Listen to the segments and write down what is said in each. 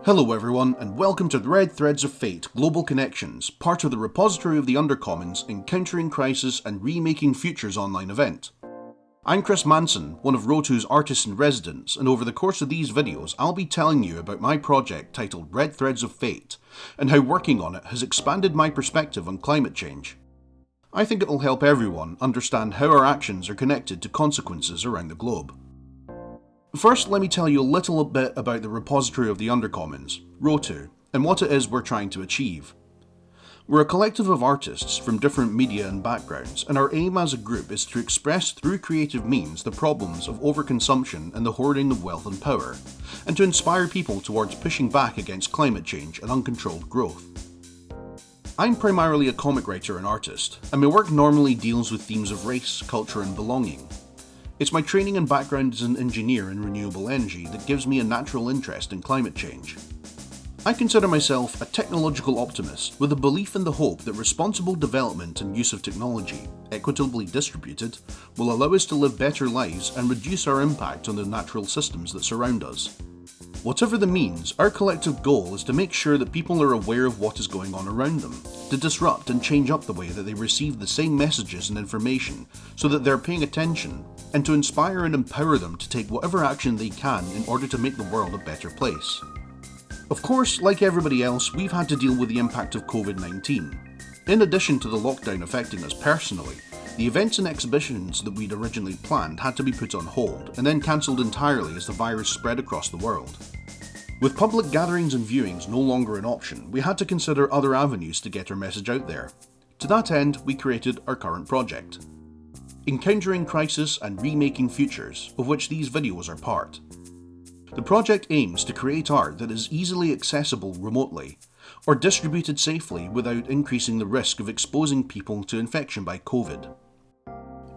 Hello everyone, and welcome to the Red Threads of Fate Global Connections, part of the repository of the Undercommons Encountering Crisis and Remaking Futures online event. I'm Chris Manson, one of RotU's artists in residence, and over the course of these videos I'll be telling you about my project titled Red Threads of Fate, and how working on it has expanded my perspective on climate change. I think it'll help everyone understand how our actions are connected to consequences around the globe. First, let me tell you a little bit about the repository of the Undercommons, RotU, and what it is we're trying to achieve. We're a collective of artists from different media and backgrounds, and our aim as a group is to express through creative means the problems of overconsumption and the hoarding of wealth and power, and to inspire people towards pushing back against climate change and uncontrolled growth. I'm primarily a comic writer and artist, and my work normally deals with themes of race, culture and belonging. It's my training and background as an engineer in renewable energy that gives me a natural interest in climate change. I consider myself a technological optimist with a belief in the hope that responsible development and use of technology, equitably distributed, will allow us to live better lives and reduce our impact on the natural systems that surround us. Whatever the means, our collective goal is to make sure that people are aware of what is going on around them, to disrupt and change up the way that they receive the same messages and information so that they're paying attention, and to inspire and empower them to take whatever action they can in order to make the world a better place. Of course, like everybody else, we've had to deal with the impact of COVID-19. In addition to the lockdown affecting us personally, the events and exhibitions that we'd originally planned had to be put on hold and then cancelled entirely as the virus spread across the world. With public gatherings and viewings no longer an option, we had to consider other avenues to get our message out there. To that end, we created our current project, Encountering Crisis and Remaking Futures, of which these videos are part. The project aims to create art that is easily accessible remotely, or distributed safely without increasing the risk of exposing people to infection by COVID.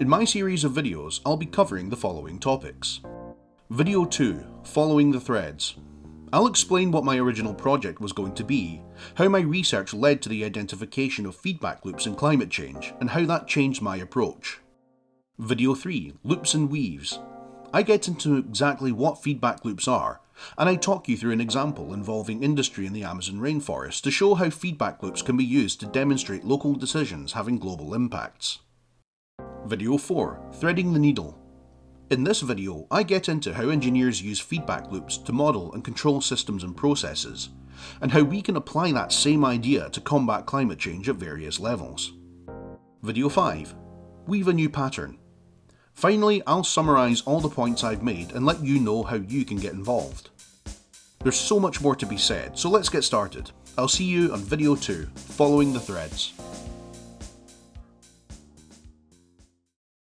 In my series of videos, I'll be covering the following topics. Video 2, Following the Threads. I'll explain what my original project was going to be, how my research led to the identification of feedback loops in climate change, and how that changed my approach. Video 3, Loops and Weaves. I get into exactly what feedback loops are, and I talk you through an example involving industry in the Amazon rainforest to show how feedback loops can be used to demonstrate local decisions having global impacts. Video 4, Threading the Needle. In this video, I get into how engineers use feedback loops to model and control systems and processes, and how we can apply that same idea to combat climate change at various levels. Video 5, Weave a New Pattern. Finally, I'll summarise all the points I've made and let you know how you can get involved. There's so much more to be said, so let's get started. I'll see you on video 2, Following the Threads.